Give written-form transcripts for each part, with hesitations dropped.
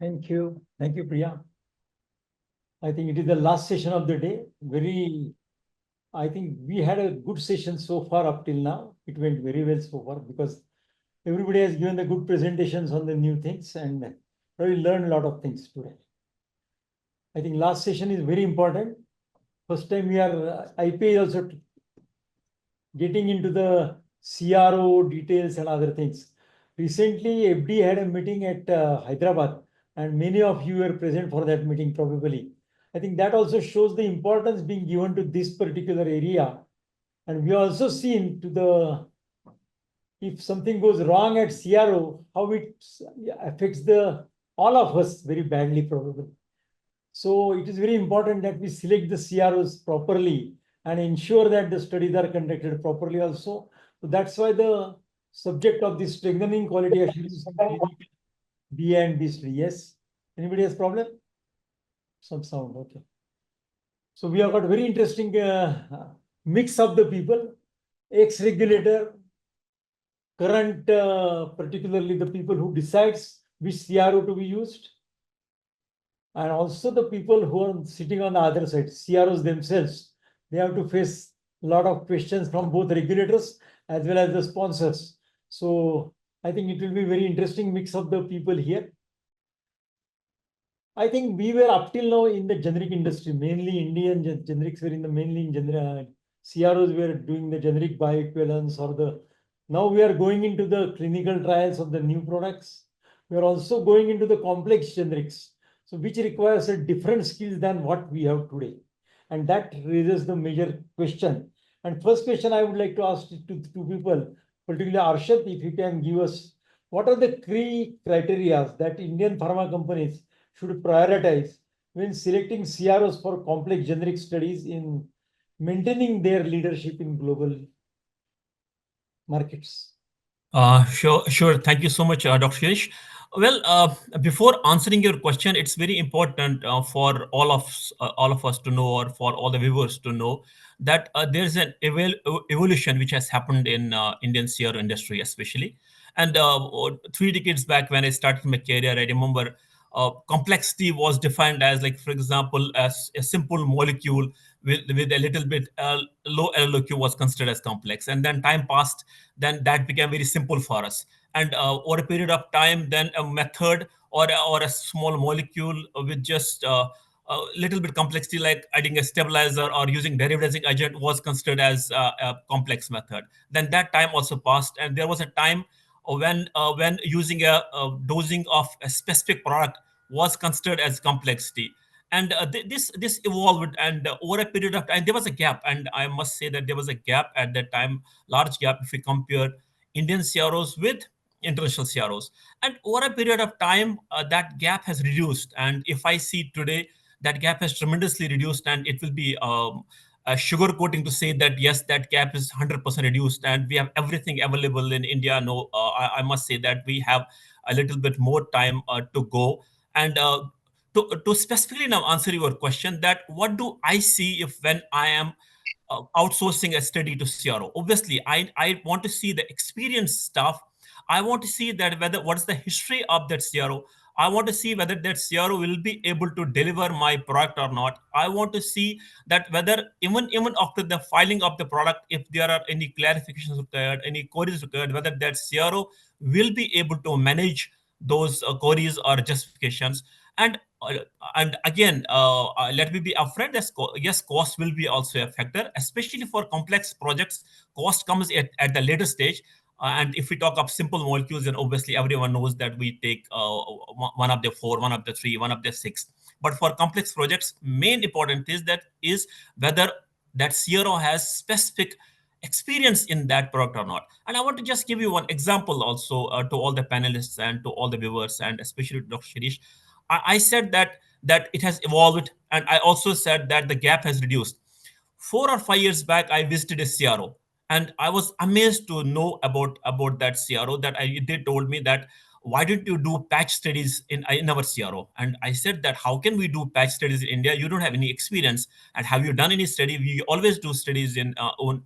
Thank you. Thank you, Priya. I think it is the last session of the day. I think we had a good session so far up till now. It went very well so far because everybody has given the good presentations on the new things and we learned a lot of things today. I think last session is very important. First time we are IPA also getting into the CRO details and other things. Recently, FD had a meeting at Hyderabad, and many of you were present for that meeting probably. I think that also shows the importance being given to this particular area. And we also seen to the, if something goes wrong at CRO, how it affects the all of us very badly probably. So it is very important that we select the CROs properly and ensure that the studies are conducted properly also. So that's why the subject of this strengthening quality assurance is B and B study. Yes. Anybody has problem? Some sound. Okay. So we have got very interesting mix of the people, ex-regulator, current, particularly the people who decides which CRO to be used, and also the people who are sitting on the other side, CROs themselves. They have to face a lot of questions from both regulators as well as the sponsors. So I think it will be very interesting mix of the people here. I think we were up till now in the generic industry, mainly Indian generics were in the mainly in generic, CROs were doing the generic bioequivalence or the, now we are going into the clinical trials of the new products. We are also going into the complex generics. So which requires a different skills than what we have today. And that raises the major question. And first question I would like to ask to two people, particularly Arshad, if you can give us what are the key criteria that Indian pharma companies should prioritize when selecting CROs for complex generic studies in maintaining their leadership in global markets? Sure. Thank you so much, Dr. Shirish. Well, before answering your question, it's very important for all of us to know, or for all the viewers to know, that there's an evolution which has happened in Indian CRO industry, especially. And 3 decades back, when I started my career, I remember complexity was defined as, like, for example, as a simple molecule with a little bit low LLOQ was considered as complex. And then time passed, then that became very simple for us. And over a period of time, then a method or a small molecule with just a little bit complexity, like adding a stabilizer or using derivatizing agent, was considered as a complex method. Then that time also passed, and there was a time when using a dosing of a specific product was considered as complexity. And this evolved, and over a period of time there was a gap, and I must say that there was a gap at that time, large gap, if we compare Indian CROs with international CROs. And over a period of time, that gap has reduced, and if I see today, that gap has tremendously reduced, and it will be a sugarcoating to say that yes, that gap is 100% reduced, and we have everything available in India. No, I must say that we have a little bit more time to go. And to specifically now answer your question, that what do I see if when I am outsourcing a study to CRO? Obviously, I want to see the experienced staff. I want to see that whether what's the history of that CRO. I want to see whether that CRO will be able to deliver my product or not. I want to see that whether even after the filing of the product, if there are any clarifications required, any queries required, whether that CRO will be able to manage those queries or justifications. And uh, and again, let me be upfront. Yes, cost will be also a factor, especially for complex projects. Cost comes at the later stage. And if we talk of simple molecules, then obviously everyone knows that we take one of the four, one of the three, one of the six. But for complex projects, main important is whether that CRO has specific experience in that product or not. And I want to just give you one example also, to all the panelists and to all the viewers, and especially to Dr. Shirish. I said that it has evolved, and I also said that the gap has reduced. 4 or 5 years back, I visited a CRO, and I was amazed to know about that CRO. They told me that, why didn't you do patch studies in our CRO? And I said that, how can we do patch studies in India? You don't have any experience. And have you done any study? We always do studies in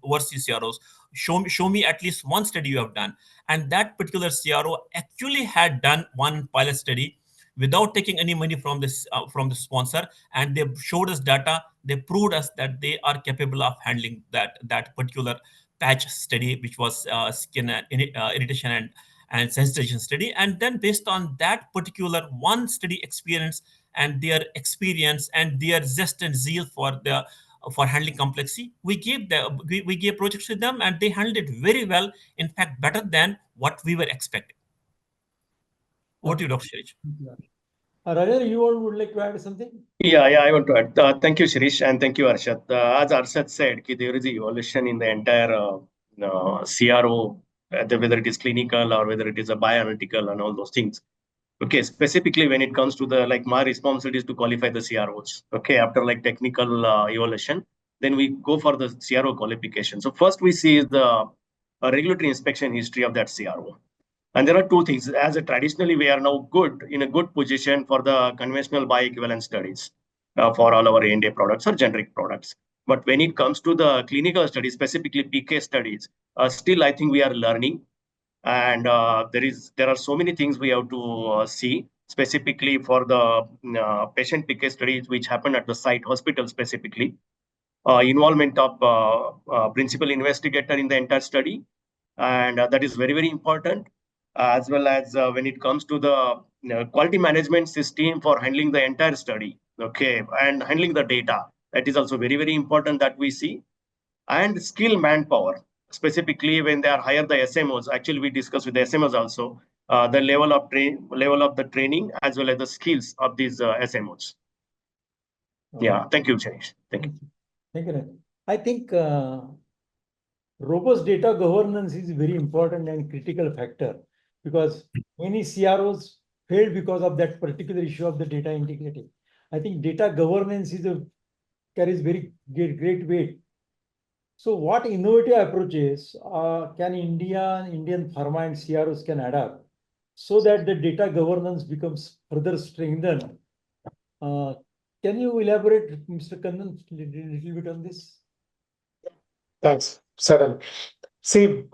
overseas CROs. Show me at least one study you have done. And that particular CRO actually had done one pilot study without taking any money from the sponsor, and they showed us data. They proved us that they are capable of handling that particular patch study, which was skin irritation and sensitization study. And then based on that particular one study experience and their experience and their zest and zeal for handling complexity, we gave projects to them, and they handled it very well. In fact, better than what we were expecting. What do you, Dr. Shirish? Rajendra, you all would like to add something? Yeah, I want to add. Thank you, Shirish, and thank you, Arshad. As Arshad said, there is evolution in the entire CRO, whether it is clinical or whether it is a bioanalytical and all those things. Okay, specifically when it comes to the, like, my responsibility is to qualify the CROs. Okay, after like technical evaluation, then we go for the CRO qualification. So first we see is the regulatory inspection history of that CRO. And there are two things. As a traditionally, we are now in a good position for the conventional bioequivalence studies for all our ANDA products or generic products. But when it comes to the clinical studies, specifically PK studies, still I think we are learning, and there are so many things we have to see, specifically for the patient PK studies which happen at the site hospital specifically. Involvement of principal investigator in the entire study, and that is very, very important, as well as when it comes to the quality management system for handling the entire study, okay, and handling the data. That is also very, very important that we see. And skill manpower, specifically when they are hire the SMOs. Actually, we discussed with the SMOs also the level of the training as well as the skills of these SMOs. Yeah, thank you, Shirish. Thank you. Thank you, Rajendra. I think robust data governance is a very important and critical factor, because many CROs failed because of that particular issue of the data integrity. I think data governance carries very great weight. So what innovative approaches can Indian pharma and CROs can adapt so that the data governance becomes further strengthened? Can you elaborate, Mr. Kannan, a little bit on this? Thanks, certainly. See,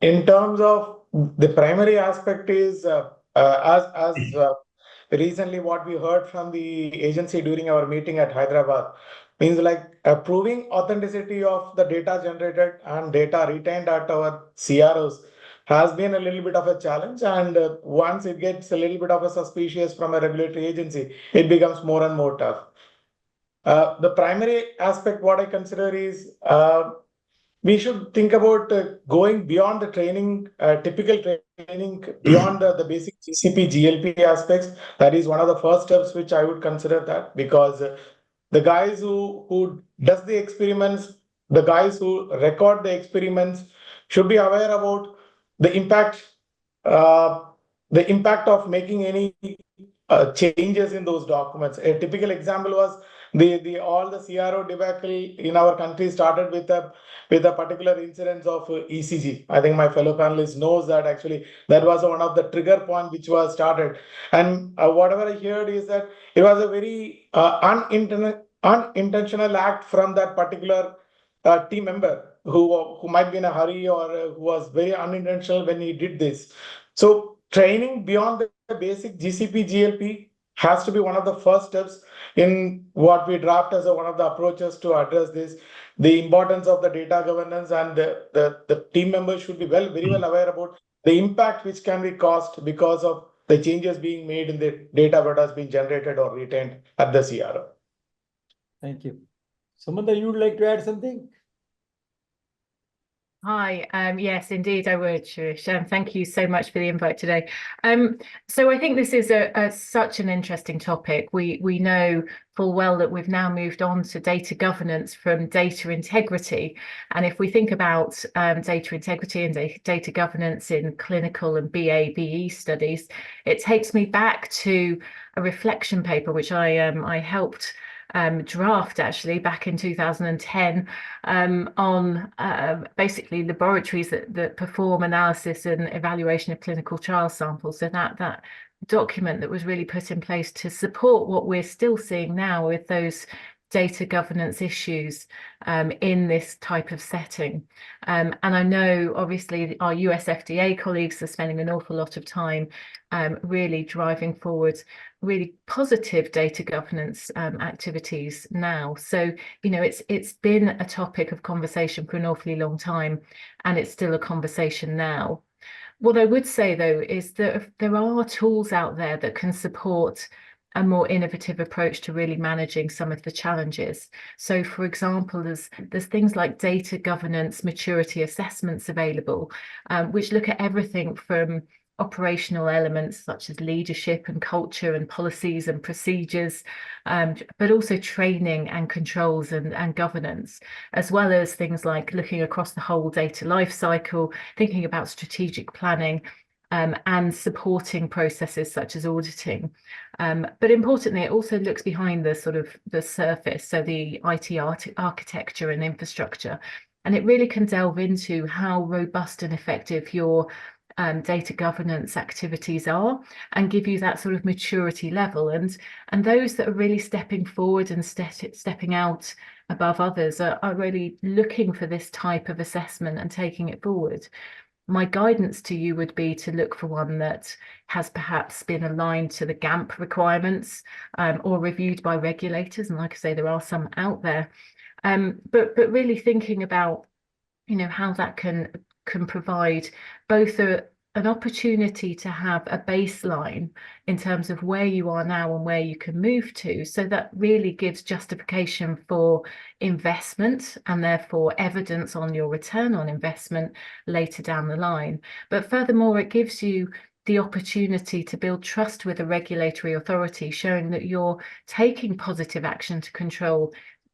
in terms of the primary aspect is as recently what we heard from the agency during our meeting at Hyderabad means like proving authenticity of the data generated and data retained at our CROs has been a little bit of a challenge, and once it gets a little bit of a suspicious from a regulatory agency, it becomes more and more tough. The primary aspect what I consider is we should think about going beyond the training, typical training, beyond the basic GCP, GLP aspects. That is one of the first steps which I would consider that, because the guys who does the experiments, the guys who record the experiments should be aware about the impact of making any changes in those documents. A typical example was all the CRO debacle in our country started with a particular incidence of ECG. I think my fellow panelists knows that actually that was one of the trigger point which was started. And whatever I heard is that it was a very unintentional act from that particular team member who might be in a hurry or who was very unintentional when he did this. So training beyond the basic GCP, GLP has to be one of the first steps in what we draft as one of the approaches to address this. The importance of the data governance, and the team members should be very well aware about the impact which can be caused because of the changes being made in the data that has been generated or retained at the CRO. Thank you. Samantha, you would like to add something? Hi, yes, indeed I would, Shirish. Thank you so much for the invite today. So I think this is such an interesting topic. We know full well that we've now moved on to data governance from data integrity. And if we think about data integrity and data governance in clinical and BA/BE studies, it takes me back to a reflection paper which I helped draft actually back in 2010 on basically laboratories that perform analysis and evaluation of clinical trial samples. So that document that was really put in place to support what we're still seeing now with those data governance issues in this type of setting. And I know obviously our US FDA colleagues are spending an awful lot of time really driving forward really positive data governance activities now. So, you know, it's been a topic of conversation for an awfully long time, and it's still a conversation now. What I would say, though, is that there are tools out there that can support a more innovative approach to really managing some of the challenges. So, for example, there's things like data governance maturity assessments available, which look at everything from operational elements such as leadership and culture and policies and procedures, but also training and controls and governance, as well as things like looking across the whole data life cycle, thinking about strategic planning, and supporting processes such as auditing. But importantly, it also looks behind the sort of the surface, so the IT architecture and infrastructure, and it really can delve into how robust and effective your data governance activities are, and give you that sort of maturity level. And those that are really stepping forward and stepping out above others are really looking for this type of assessment and taking it forward. My guidance to you would be to look for one that has perhaps been aligned to the GAMP requirements or reviewed by regulators. And like I say, there are some out there. But really thinking about, you know, how that can provide both an opportunity to have a baseline in terms of where you are now and where you can move to, so that really gives justification for investment and therefore evidence on your return on investment later down the line. But furthermore, it gives you the opportunity to build trust with a regulatory authority, showing that you're taking positive action to control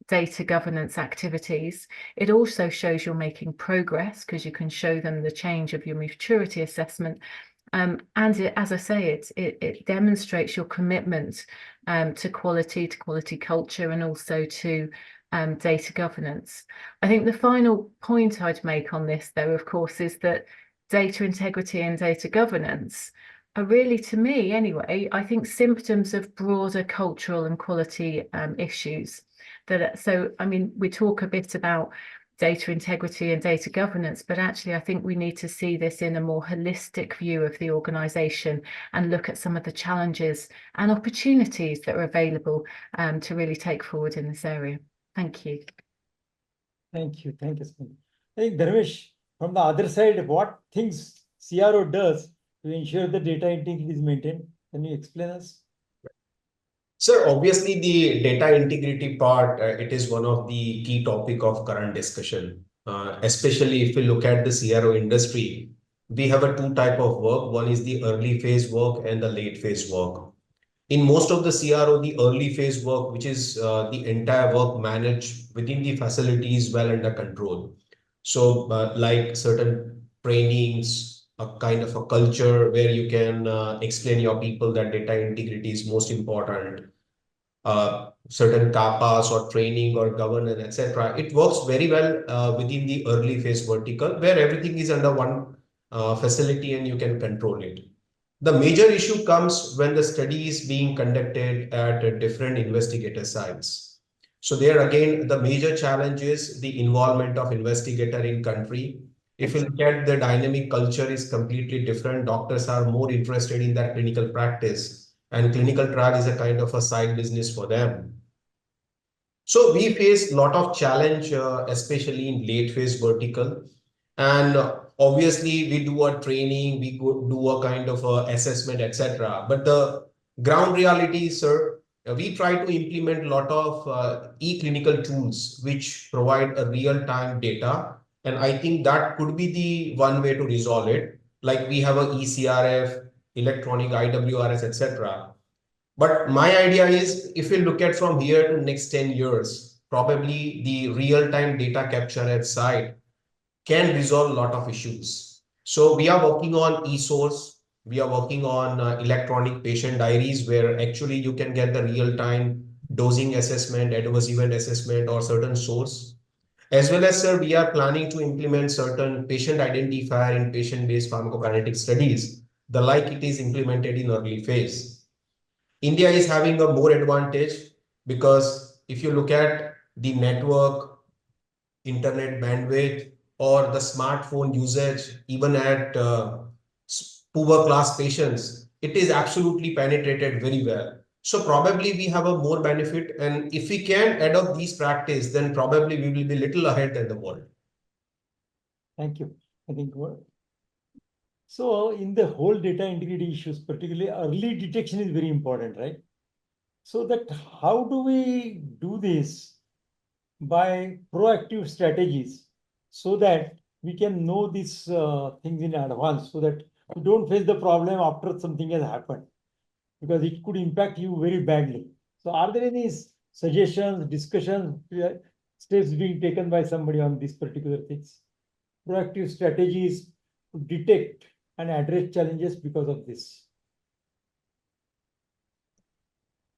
data governance activities. It also shows you're making progress because you can show them the change of your maturity assessment. And it, as I say, it demonstrates your commitment to quality culture, and also to data governance. I think the final point I'd make on this, though, of course, is that data integrity and data governance are really, to me anyway, I think symptoms of broader cultural and quality issues. So, I mean, we talk a bit about data integrity and data governance, but actually I think we need to see this in a more holistic view of the organisation and look at some of the challenges and opportunities that are available to really take forward in this area. Thank you. Thank you. Thank you, Samantha. I think, Dharmesh, from the other side, what things CRO does to ensure the data integrity is maintained? Can you explain us? Sir, obviously the data integrity part, it is one of the key topic of current discussion, especially if we look at the CRO industry. We have a two type of work. One is the early phase work and the late phase work. In most of the CRO, the early phase work, which is the entire work managed within the facilities well under control. So like certain trainings, a kind of a culture where you can explain your people that data integrity is most important, certain kappas or training or governance, etc. It works very well within the early phase vertical, where everything is under one facility and you can control it. The major issue comes when the study is being conducted at different investigator sites. So there again, the major challenge is the involvement of investigator in country. If you look at the dynamic culture is completely different. Doctors are more interested in their clinical practice, and clinical trial is a kind of a side business for them. So we face a lot of challenge, especially in late phase vertical. And obviously we do a training, we do a kind of a assessment, etc. But the ground reality, sir, we try to implement a lot of e-clinical tools which provide a real-time data. And I think that could be the one way to resolve it. Like we have a eCRF, electronic IWRS, etc. But my idea is, if we look at from here to next 10 years, probably the real-time data capture at site can resolve a lot of issues. So we are working on e-source. We are working on electronic patient diaries, where actually you can get the real-time dosing assessment, adverse event assessment, or certain source. As well as, sir, we are planning to implement certain patient identifier in patient-based pharmacokinetic studies, the like it is implemented in early phase. India is having a more advantage because if you look at the network, internet bandwidth, or the smartphone usage, even at poor class patients, it is absolutely penetrated very well. So probably we have a more benefit, and if we can adopt these practice, then probably we will be little ahead than the world. Thank you. I think so in the whole data integrity issues, particularly early detection is very important, right? So that how do we do this by proactive strategies so that we can know these things in advance so that we don't face the problem after something has happened, because it could impact you very badly. So are there any suggestions, discussions, steps being taken by somebody on these particular things? Proactive strategies to detect and address challenges because of this.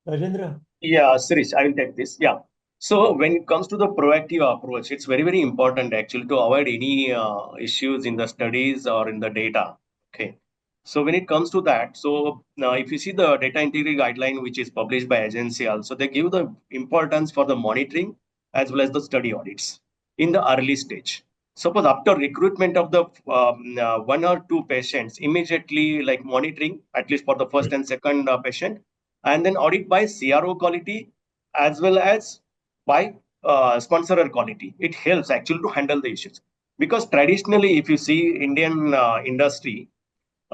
Rajendra? Yeah, Shirish, I will take this. Yeah. So when it comes to the proactive approach, it's very, very important actually to avoid any issues in the studies or in the data. Okay. So when it comes to that, so now if you see the data integrity guideline, which is published by agency also, they give the importance for the monitoring as well as the study audits in the early stage. Suppose after recruitment of the 1 or 2 patients, immediately like monitoring, at least for the first and second patient, and then audit by CRO quality as well as by sponsorer quality. It helps actually to handle the issues, because traditionally, if you see Indian industry,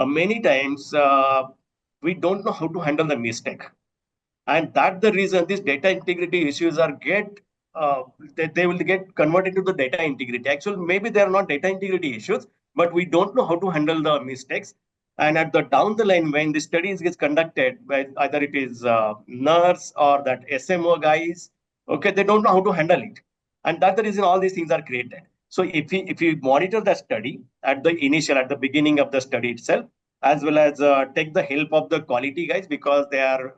many times we don't know how to handle the mistake, and that's the reason these data integrity issues are they will get converted to the data integrity. Actually, maybe they are not data integrity issues, but we don't know how to handle the mistakes. And at the down the line, when the studies gets conducted by either it is nurse or that SMO guys, okay, they don't know how to handle it, and that's the reason all these things are created. So if you monitor the study at the beginning of the study itself, as well as take the help of the quality guys, because they are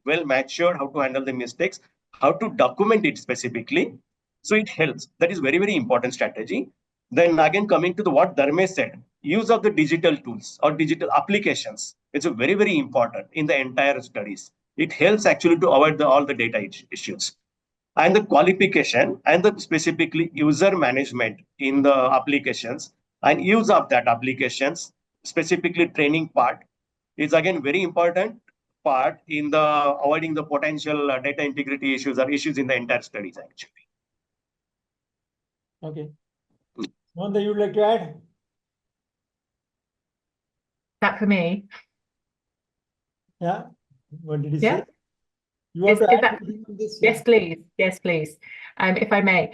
well matured how to handle the mistakes, how to document it specifically. So it helps. That is very, very important strategy. Then again, coming to the what Dharmesh said, use of the digital tools or digital applications. It's a very, very important in the entire studies. It helps actually to avoid all the data issues. And the qualification and the specifically user management in the applications and use of that applications, specifically training part, is again very important part in the avoiding the potential data integrity issues or issues in the entire studies actually. Okay. Samantha, you would like to add? That for me? Yeah. What did you Yeah. say? You want Is to add that- anything on this? Yes, please. Yes, please. If I may.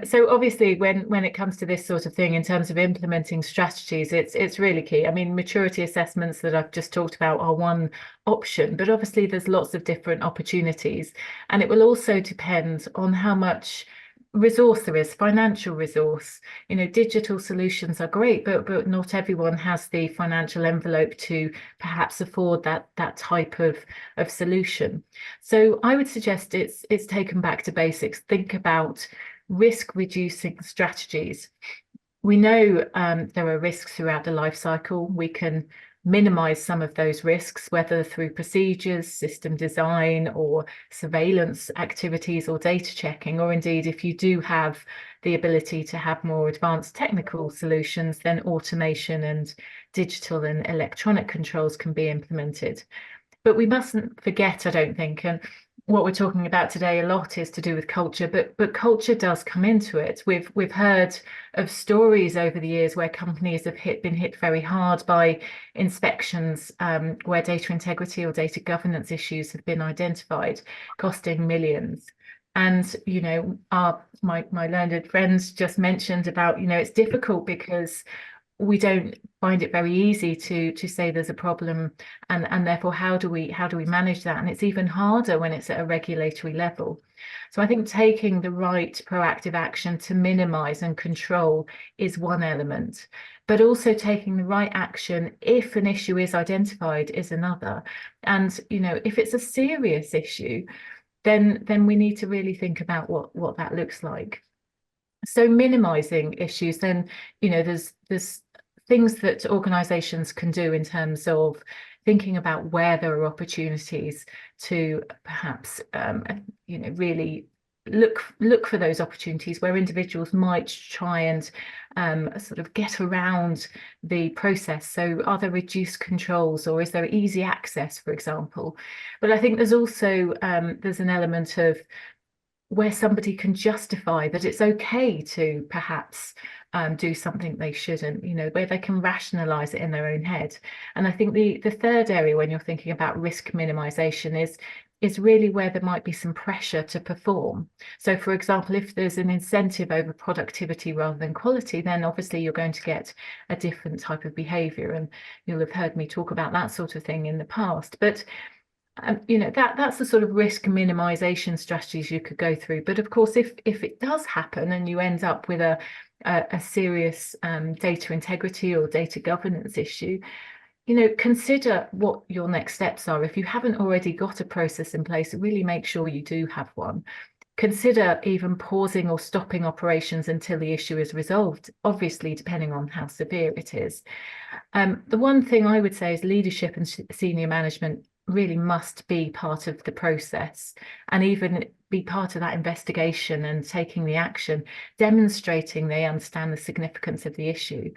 So obviously, when it comes to this sort of thing, in terms of implementing strategies, it's really key. I mean, maturity assessments that I've just talked about are one option, but obviously there's lots of different opportunities, and it will also depend on how much resource there is, financial resource. You know, digital solutions are great, but not everyone has the financial envelope to perhaps afford that type of solution. So I would suggest it's taken back to basics. Think about risk reducing strategies. We know there are risks throughout the life cycle. We can minimize some of those risks, whether through procedures, system design, or surveillance activities, or data checking, or indeed, if you do have the ability to have more advanced technical solutions, then automation and digital and electronic controls can be implemented. But we mustn't forget, I don't think, and what we're talking about today a lot is to do with culture, but culture does come into it. We've heard of stories over the years where companies have been hit very hard by inspections, where data integrity or data governance issues have been identified, costing millions. And you know, my learned friends just mentioned about, you know, it's difficult because we don't find it very easy to say there's a problem, and therefore how do we manage that? And it's even harder when it's at a regulatory level. So I think taking the right proactive action to minimize and control is one element, but also taking the right action if an issue is identified is another. And you know, if it's a serious issue, then we need to really think about what that looks like. So minimizing issues, then, you know, there's things that organizations can do in terms of thinking about where there are opportunities to perhaps, really look for those opportunities where individuals might try and sort of get around the process. So are there reduced controls, or is there easy access, for example? But I think there's also there's an element of where somebody can justify that it's okay to perhaps do something they shouldn't, where they can rationalize it in their own head. And I think the third area when you're thinking about risk minimization is really where there might be some pressure to perform. So for example, if there's an incentive over productivity rather than quality, then obviously you're going to get a different type of behavior. And you'll have heard me talk about that sort of thing in the past. But that's the sort of risk minimization strategies you could go through. But of course, if it does happen and you end up with a serious data integrity or data governance issue, consider what your next steps are. If you haven't already got a process in place, really make sure you do have one. Consider even pausing or stopping operations until the issue is resolved, obviously depending on how severe it is. The one thing I would say is leadership and senior management really must be part of the process, and even be part of that investigation and taking the action, demonstrating they understand the significance of the issue.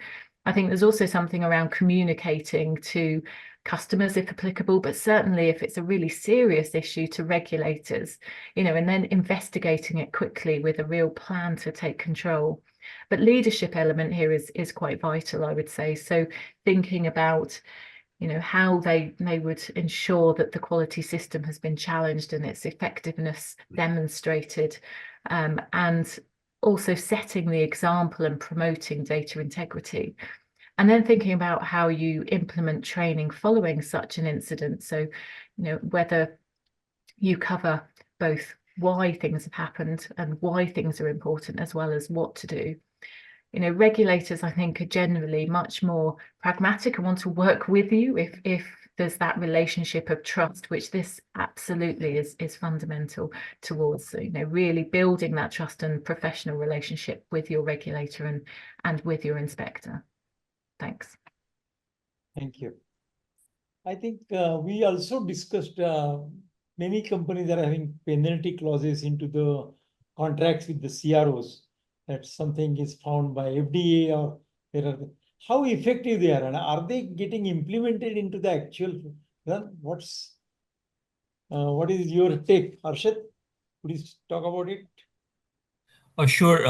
I think there's also something around communicating to customers if applicable, but certainly if it's a really serious issue, to regulators, and then investigating it quickly with a real plan to take control. But leadership element here is quite vital, I would say. So thinking about how they would ensure that the quality system has been challenged and its effectiveness demonstrated, and also setting the example and promoting data integrity. And then thinking about how you implement training following such an incident. So, whether you cover both why things have happened and why things are important, as well as what to do. Regulators, I think, are generally much more pragmatic and want to work with you if there's that relationship of trust, which this absolutely is fundamental towards, really building that trust and professional relationship with your regulator and with your inspector. Thanks. Thank you. I think we also discussed many companies are having penalty clauses into the contracts with the CROs. That something is found by FDA, or how effective they are, and are they getting implemented into the actual run? What is your take, Arshad? Please talk about it. Sure.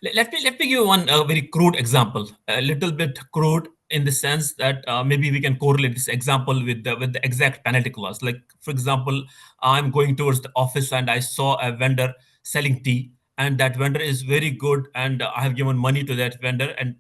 Let me give you one very crude example, a little bit crude in the sense that maybe we can correlate this example with the exact penalty clause. Like, for example, I'm going towards the office and I saw a vendor selling tea, and that vendor is very good, and I have given money to that vendor, and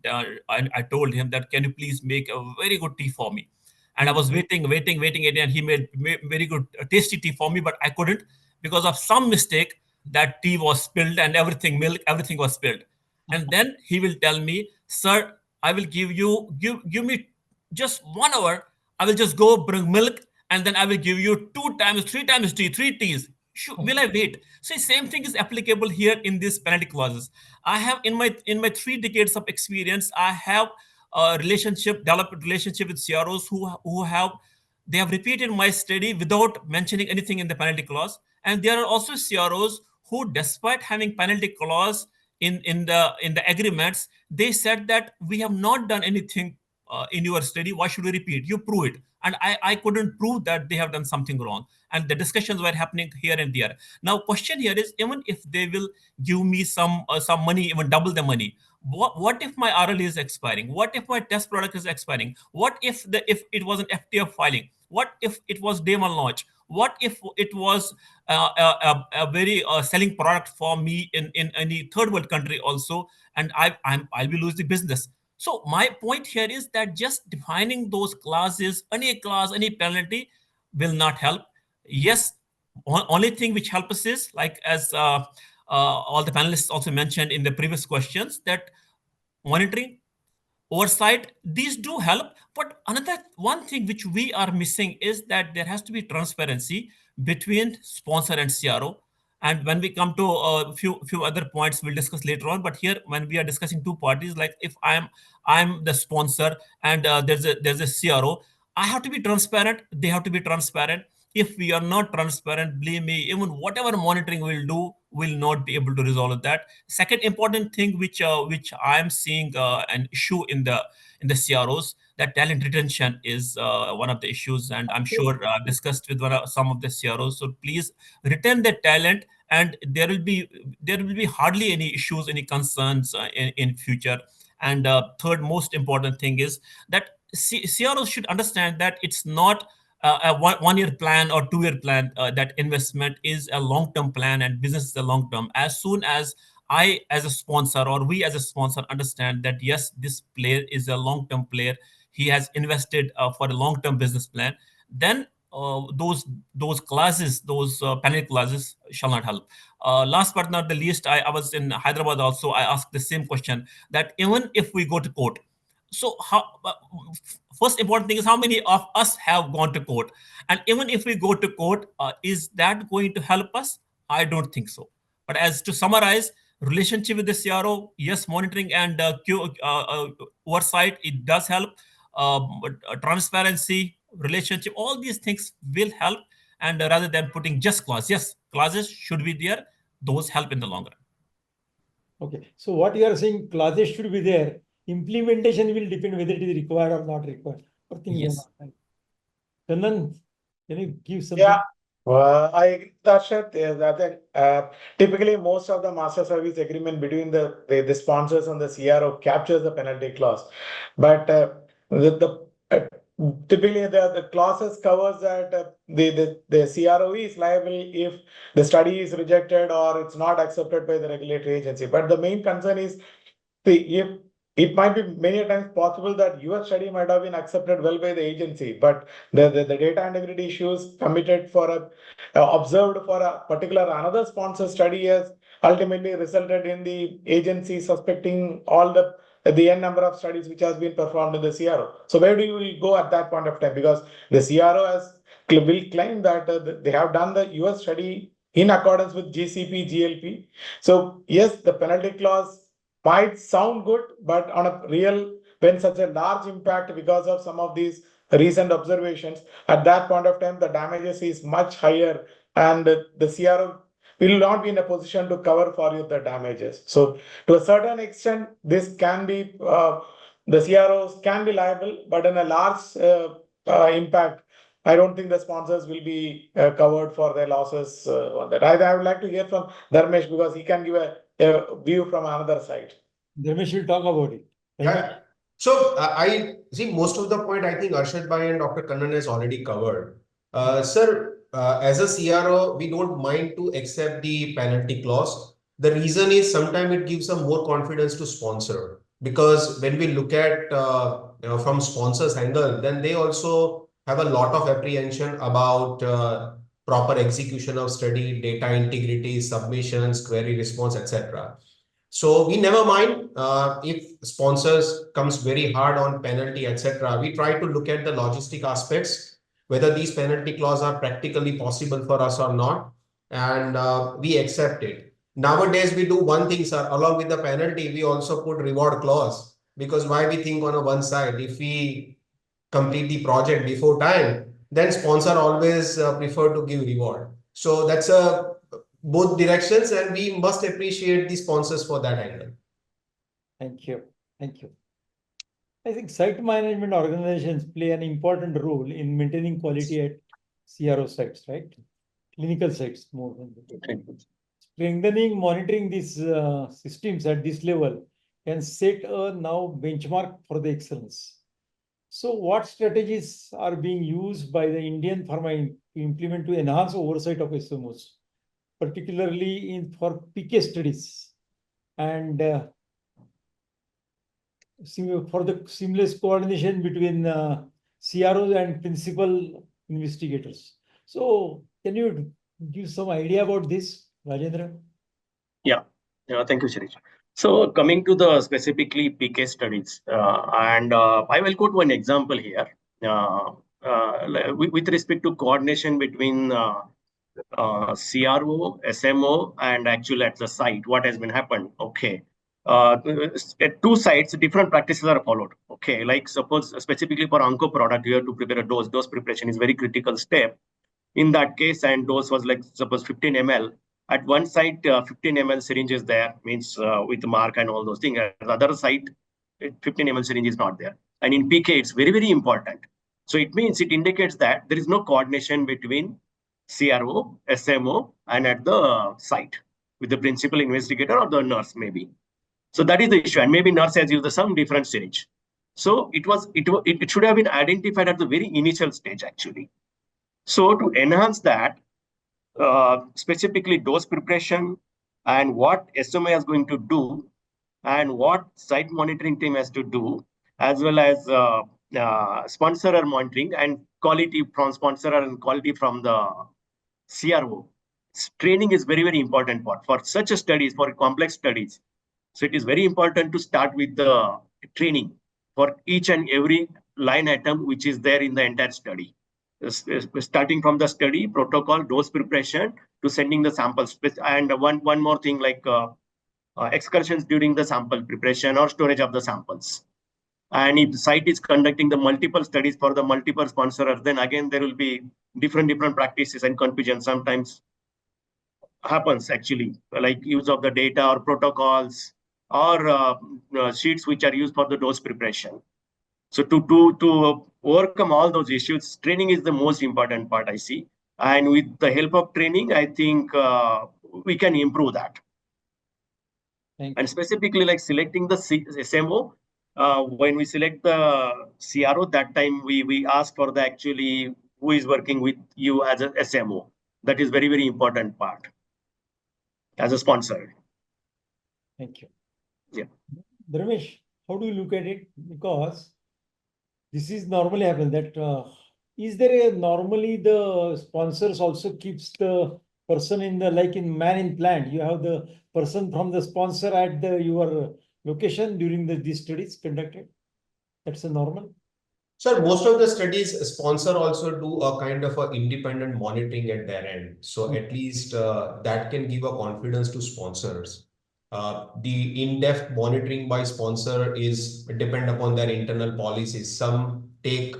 I told him that, can you please make a very good tea for me? And I was waiting, and he made very good tasty tea for me, but I couldn't because of some mistake. That tea was spilled and everything was spilled. And then he will tell me, sir, I will give me just 1 hour. I will just go bring milk, and then I will give you 2 times, 3 times tea, 3 teas. Will I wait? So same thing is applicable here in these penalty clauses. I have in my 3 decades of experience, I have developed relationship with CROs who have repeated my study without mentioning anything in the penalty clause. And there are also CROs who, despite having penalty clause in the agreements, they said that we have not done anything in your study. Why should we repeat? You prove it. And I couldn't prove that they have done something wrong. And the discussions were happening here and there. Now, question here is, even if they will give me some money, even double the money, what if my RL is expiring? What if my test product is expiring? What if it was an FTF filing? What if it was day 1 launch? What if it was a very selling product for me in any third world country also, and I'll be losing business? So my point here is that just defining those clauses, any clause, any penalty, will not help. Yes, only thing which helps us is, like, as all the panelists also mentioned in the previous questions, that monitoring, oversight, these do help. But another one thing which we are missing is that there has to be transparency between sponsor and CRO. And when we come to a few other points, we'll discuss later on. But here, when we are discussing 2 parties, like if I'm the sponsor and there's a CRO, I have to be transparent. They have to be transparent. If we are not transparent, believe me, even whatever monitoring we'll do, will not be able to resolve that. Second important thing, which I am seeing an issue in the CROs, that talent retention is one of the issues, and I'm sure discussed with some of the CROs. So please retain the talent, and there will be hardly any issues, any concerns in future. And third most important thing is that CROs should understand that it's not a one-year plan or two-year plan. That investment is a long-term plan, and business is a long-term. As soon as I, as a sponsor, or we as a sponsor, understand that yes, this player is a long-term player, he has invested for a long-term business plan, then those clauses, those penalty clauses shall not help. Last but not the least, I was in Hyderabad also. I asked the same question, that even if we go to court, so how, first important thing is how many of us have gone to court, and even if we go to court, is that going to help us? I don't think so. But as to summarize, relationship with the CRO, yes, monitoring and oversight, it does help. But transparency, relationship, all these things will help. And rather than putting just clause, yes, clauses should be there. Those help in the long run. Okay, so what you are saying, clauses should be there. Implementation will depend whether it is required or not required. I think you are Yes. not right. Kannan, can you give something? Yeah, I agree with Arshad. I think typically most of the master service agreement between the sponsors and the CRO captures the penalty clause, but typically the clauses covers that the CRO is liable if the study is rejected or it's not accepted by the regulatory agency. But the main concern is, see, if it might be many times possible that your study might have been accepted well by the agency, but the data integrity issues committed for observed for a particular another sponsor study has ultimately resulted in the agency suspecting all the n number of studies which has been performed in the CRO. So where do you go at that point of time? Because the CRO will claim that they have done the US study in accordance with GCP, GLP. So yes, the penalty clause might sound good, but on a real, when such a large impact because of some of these recent observations, at that point of time, the damages is much higher, and the CRO will not be in a position to cover for you the damages. So to a certain extent, this can be, the CROs can be liable, but in a large impact, I don't think the sponsors will be covered for their losses on that. I would like to hear from Dharmesh because he can give a view from another side. Dharmesh will talk about it. Yeah. So I see most of the point I think Arshad Bhai and Dr. Kannan has already covered. Sir, as a CRO, we don't mind to accept the penalty clause. The reason is sometimes it gives some more confidence to sponsor, because when we look at from sponsors angle, then they also have a lot of apprehension about proper execution of study, data integrity, submissions, query response, etc. So we never mind if sponsors comes very hard on penalty, etc. We try to look at the logistic aspects, whether these penalty clauses are practically possible for us or not, and we accept it. Nowadays, we do one thing, sir. Along with the penalty, we also put reward clause, because why we think on a one side, if we complete the project before time, then sponsor always prefer to give reward. So that's a both directions, and we must appreciate the sponsors for that angle. Thank you. Thank you. I think site management organizations play an important role in maintaining quality at CRO sites, right? Clinical sites more than that. Strengthening monitoring these systems at this level can set a now benchmark for the excellence. So what strategies are being used by the Indian pharma to implement to enhance oversight of SMOs, particularly for PK studies, and for the seamless coordination between CROs and principal investigators? So can you give some idea about this, Rajendra? Yeah, thank you, Shirish. So coming to the specifically PK studies, and I will quote one example here with respect to coordination between CRO, SMO, and actually at the site, what has been happened. Okay, at two sites, different practices are followed. okay, like suppose specifically for onco product, you have to prepare a dose. Dose preparation is very critical step. In that case, and dose was like suppose 15 ml. At one site, 15 ml syringe is there, means with mark and all those things. At the other site, 15 ml syringe is not there. And in PK, it's very, very important. So it means it indicates that there is no coordination between CRO, SMO, and at the site with the principal investigator or the nurse maybe. So that is the issue, and maybe nurse has used some different syringe. So it should have been identified at the very initial stage actually. So to enhance that, specifically dose preparation and what SMA is going to do and what site monitoring team has to do, as well as sponsorer monitoring and quality from sponsorer and quality from the CRO. Training is very, very important for such a studies, for complex studies. So it is very important to start with the training for each and every line item which is there in the entire study. Starting from the study protocol, dose preparation to sending the samples. And one more thing, like excursions during the sample preparation or storage of the samples. And if the site is conducting the multiple studies for the multiple sponsorers, then again there will be different practices and confusion sometimes happens actually, like use of the data or protocols or sheets which are used for the dose preparation. So to overcome all those issues, training is the most important part I see. And with the help of training, I think we can improve that. And specifically like selecting the SMO, when we select the CRO, that time we ask for the actually who is working with you as a SMO. That is very, very important part as a sponsor. Thank you. Yeah. Dharmesh, how do you look at it? Because this is normally happen that is there a normally the sponsors also keeps the person in the like in man in plant. You have the person from the sponsor at your location during these studies conducted. That's a normal. Sir, most of the studies sponsor also do a kind of a independent monitoring at their end. So at least that can give a confidence to sponsors. The in-depth monitoring by sponsor is depend upon their internal policies. Some take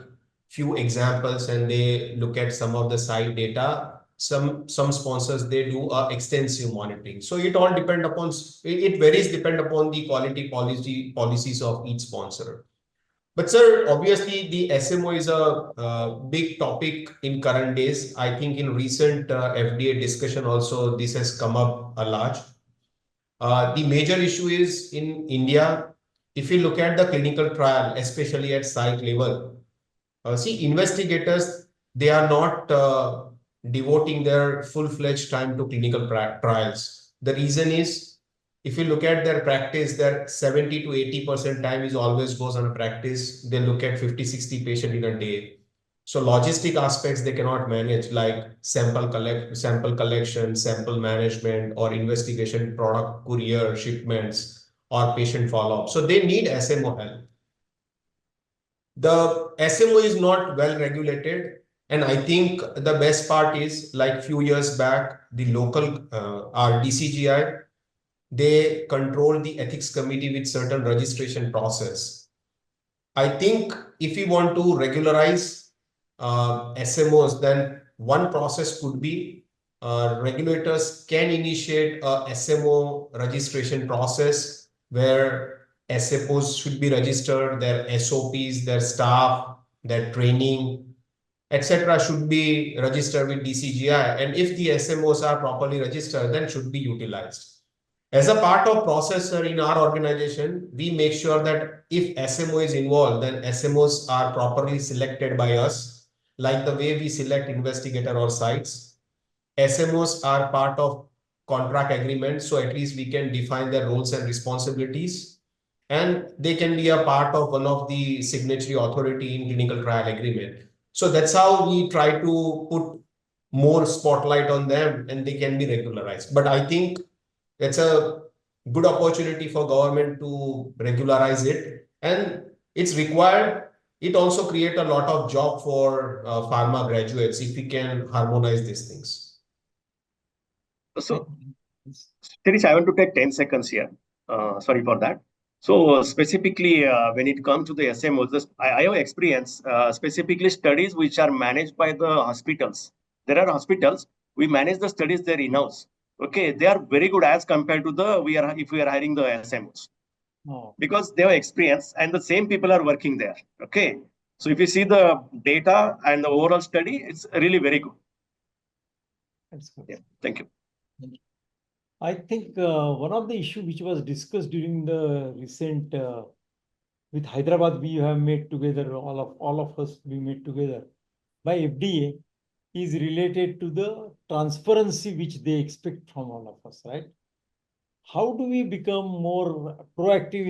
few examples and they look at some of the site data. Some sponsors, they do extensive monitoring. So it all depend upon, it varies depend upon the quality policies of each sponsor. But sir, obviously the SMO is a big topic in current days. I think in recent FDA discussion also this has come up a lot. The major issue is in India, if you look at the clinical trial, especially at site level, see investigators, they are not devoting their full-fledged time to clinical trials. The reason is, if you look at their practice, their 70 to 80% time is always goes on a practice. They look at 50, 60 patients in a day. So logistic aspects they cannot manage, like sample collection, sample management, or investigation, product courier, shipments, or patient follow-up. So they need SMO help. The SMO is not well regulated. And I think the best part is, like few years back, the local our DCGI, they control the ethics committee with certain registration process. I think if we want to regularize SMOs, then one process could be regulators can initiate a SMO registration process where SMOs should be registered, their SOPs, their staff, their training, etc. should be registered with DCGI. And if the SMOs are properly registered, then should be utilized. As a part of processor in our organization, we make sure that if SMO is involved, then SMOs are properly selected by us, like the way we select investigator or sites. SMOs are part of contract agreement, so at least we can define their roles and responsibilities. And they can be a part of one of the signatory authority in clinical trial agreement. So that's how we try to put more spotlight on them and they can be regularized. But I think it's a good opportunity for government to regularize it, and it's required. It also creates a lot of job for pharma graduates if we can harmonize these things. So, Shirish, I want to take 10 seconds here. Sorry for that. So specifically, when it comes to the SMOs, I have experience specifically studies which are managed by the hospitals. There are hospitals we manage the studies there in-house. Okay, they are very good as compared to if we are hiring the SMOs Oh, because they have experience and the same people are working there. Okay, so if you see the data and the overall study, it's really very good. that's good. Yeah, thank you. I think one of the issue which was discussed during the recent with Hyderabad, we have made together, all of us we made together by FDA, is related to the transparency which they expect from all of us, right? How do we become more proactive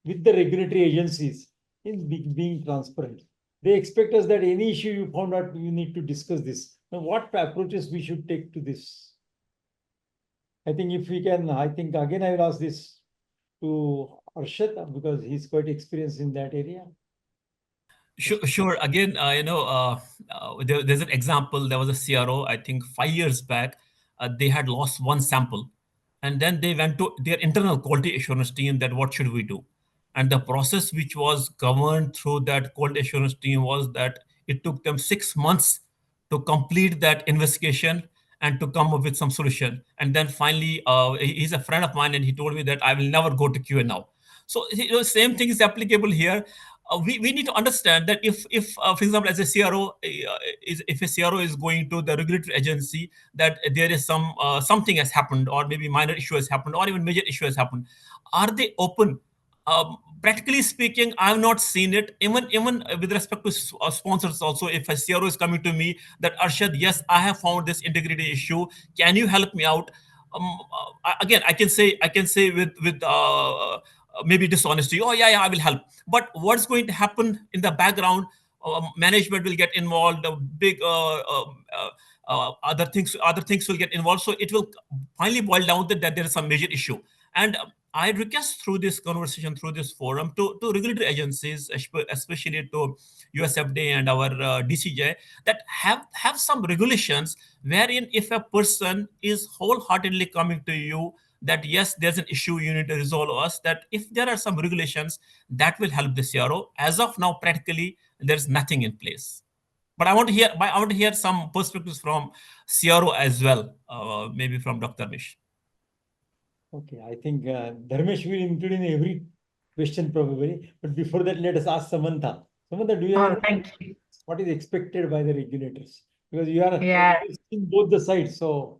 with the regulatory agencies in being transparent? They expect us that any issue you found out, you need to discuss this. Now, what approaches we should take to this? I think if we can, I think again I will ask this to Arshad because he's quite experienced in that area. Sure. Again, there's an example. There was a CRO, I think 5 years back. They had lost one sample, and then they went to their internal quality assurance team that what should we do? And the process which was governed through that quality assurance team was that it took them 6 months to complete that investigation and to come up with some solution. And then finally, he's a friend of mine, and he told me that I will never go to QA now. So same thing is applicable here. We need to understand that if for example, as a CRO, if a CRO is going to the regulatory agency, that there is something has happened, or maybe minor issue has happened, or even major issue has happened, are they open? Practically speaking, I have not seen it. Even with respect to sponsors, also, if a CRO is coming to me that Arshad, yes, I have found this integrity issue. Can you help me out? Again, I can say with maybe dishonesty. Oh yeah, I will help. But what's going to happen in the background? Management will get involved. Big other things will get involved. So it will finally boil down that there is some major issue. And I request through this conversation, through this forum, to regulatory agencies, especially to USFDA and our DCJ, that have some regulations wherein if a person is wholeheartedly coming to you that yes, there's an issue you need to resolve us, that if there are some regulations that will help the CRO. As of now, practically, there's nothing in place. But I want to hear some perspectives from CRO as well, maybe from Dr. Mish. Okay, I think Dharmesh will include in every question probably. But before that, let us ask Samantha. Samantha, do you have thank you. what is expected by the regulators? Because you are in both the sides, so.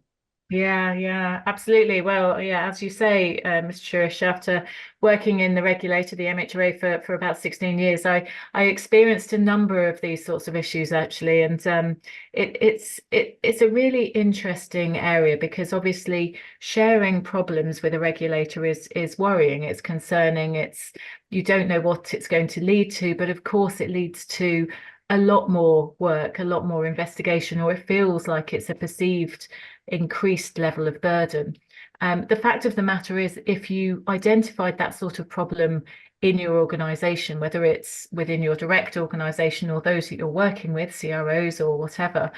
Yeah, absolutely. Well, yeah, as you say, Mr. Shirish, after working in the regulator, the MHRA, for about 16 years, I experienced a number of these sorts of issues actually, and it's a really interesting area because obviously sharing problems with a regulator is worrying, it's concerning, you don't know what it's going to lead to, but of course it leads to a lot more work, a lot more investigation, or it feels like it's a perceived increased level of burden. The fact of the matter is, if you identified that sort of problem in your organization, whether it's within your direct organization or those that you're working with, CROs or whatever,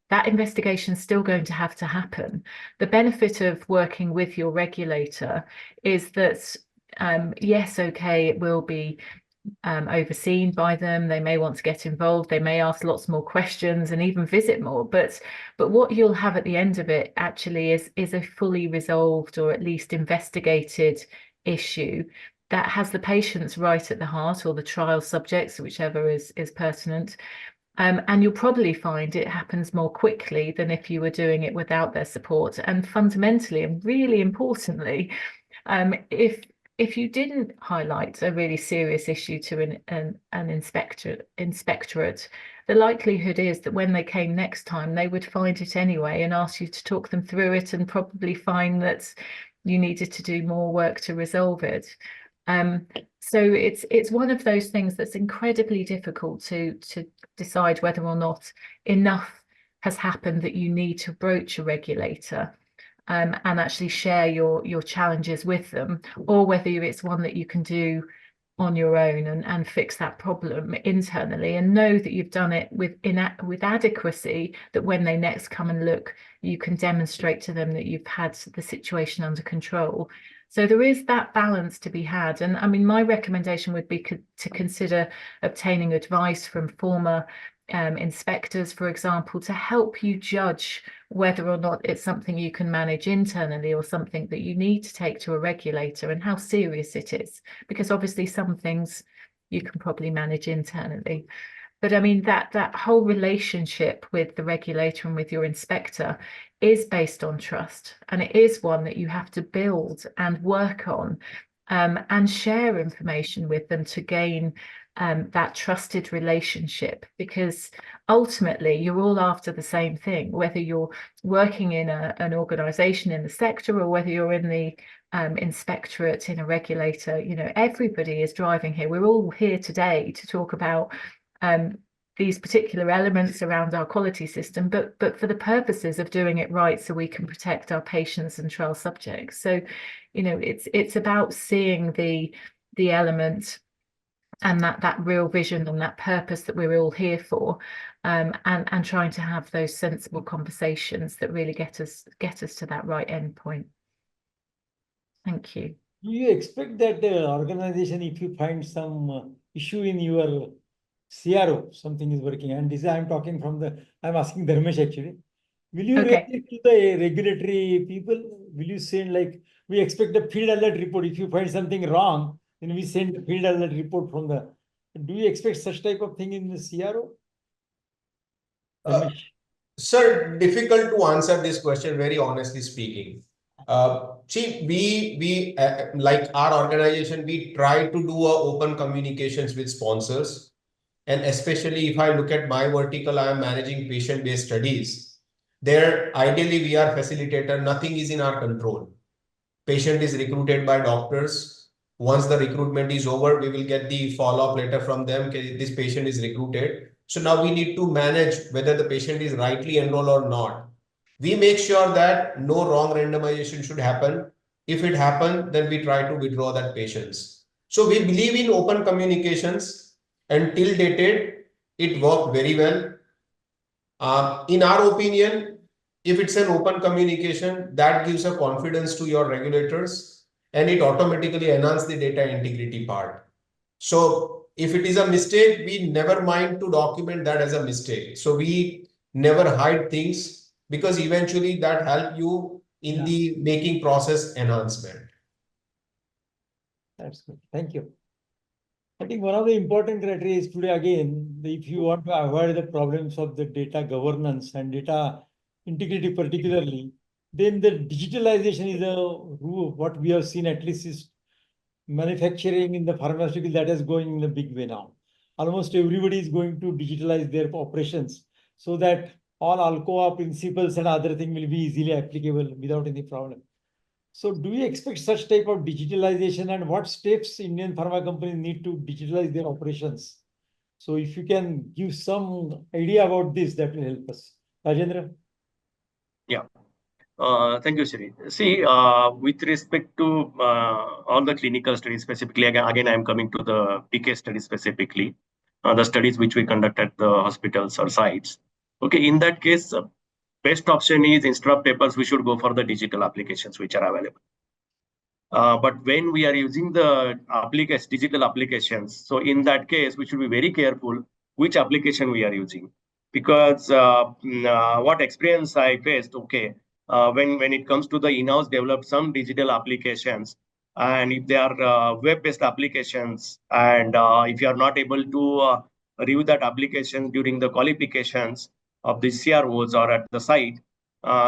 that investigation is still going to have to happen. The benefit of working with your regulator is that, yes, okay, it will be overseen by them. They may want to get involved. They may ask lots more questions and even visit more. But what you'll have at the end of it actually is a fully resolved or at least investigated issue that has the patients right at the heart, or the trial subjects, whichever is pertinent. And you'll probably find it happens more quickly than if you were doing it without their support. And fundamentally, and really importantly, if you didn't highlight a really serious issue to an inspectorate, the likelihood is that when they came next time, they would find it anyway and ask you to talk them through it, and probably find that you needed to do more work to resolve it. So it's one of those things that's incredibly difficult to decide whether or not enough has happened that you need to broach a regulator and actually share your challenges with them, or whether it's one that you can do on your own and fix that problem internally and know that you've done it with adequacy, that when they next come and look, you can demonstrate to them that you've had the situation under control. So there is that balance to be had. And I mean, my recommendation would be to consider obtaining advice from former inspectors, for example, to help you judge whether or not it's something you can manage internally or something that you need to take to a regulator, and how serious it is. Because obviously some things you can probably manage internally. But I mean, that whole relationship with the regulator and with your inspector is based on trust. And it is one that you have to build and work on, and share information with them to gain that trusted relationship. Because ultimately, you're all after the same thing, whether you're working in an organization in the sector or whether you're in the inspectorate in a regulator. You know, everybody is driving here. We're all here today to talk about these particular elements around our quality system, but for the purposes of doing it right, so we can protect our patients and trial subjects. So, you know, it's about seeing the element and that real vision and that purpose that we're all here for, and trying to have those sensible conversations that really get us to that right end point. Thank you. Do you expect that the organization, if you find some issue in your CRO, something is working, and this I'm talking from I'm asking Dharmesh actually. Will you raise it to the regulatory people? Will you send, like, we expect the field alert report? If you find something wrong, then we send the field alert report from the. Do you expect such type of thing in the CRO? Sir, difficult to answer this question, very honestly speaking. See, we like our organization, we try to do open communications with sponsors. And especially if I look at my vertical, I am managing patient-based studies. There, ideally, we are facilitator. Nothing is in our control. Patient is recruited by doctors. Once the recruitment is over, we will get the follow-up letter from them. This patient is recruited. So now we need to manage whether the patient is rightly enrolled or not. We make sure that no wrong randomization should happen. If it happens, then we try to withdraw that patients. So we believe in open communications. Until dated, it worked very well. In our opinion, if it's an open communication, that gives a confidence to your regulators and it automatically enhances the data integrity part. So if it is a mistake, we never mind to document that as a mistake. So we never hide things because eventually that helps you in the making process enhancement. That's good. Thank you. I think one of the important criteria is today, again, if you want to avoid the problems of the data governance and data integrity particularly, then the digitalization is a rule. What we have seen at least is manufacturing in the pharmaceutical that is going in a big way now. Almost everybody is going to digitalize their operations so that all Alcoa principles and other things will be easily applicable without any problem. So do you expect such type of digitalization, and what steps Indian pharma companies need to digitalize their operations? So if you can give some idea about this, that will help us. Rajendra? Yeah. Thank you, Shri. See, with respect to all the clinical studies specifically, again, I'm coming to the PK studies specifically, the studies which we conduct at the hospitals or sites. Okay, in that case, best option is instead of papers, we should go for the digital applications which are available. But when we are using the digital applications, so in that case, we should be very careful which application we are using. Because what experience I faced, okay, when it comes to the in-house developed some digital applications, and if they are web-based applications, and if you are not able to review that application during the qualifications of the CROs or at the site,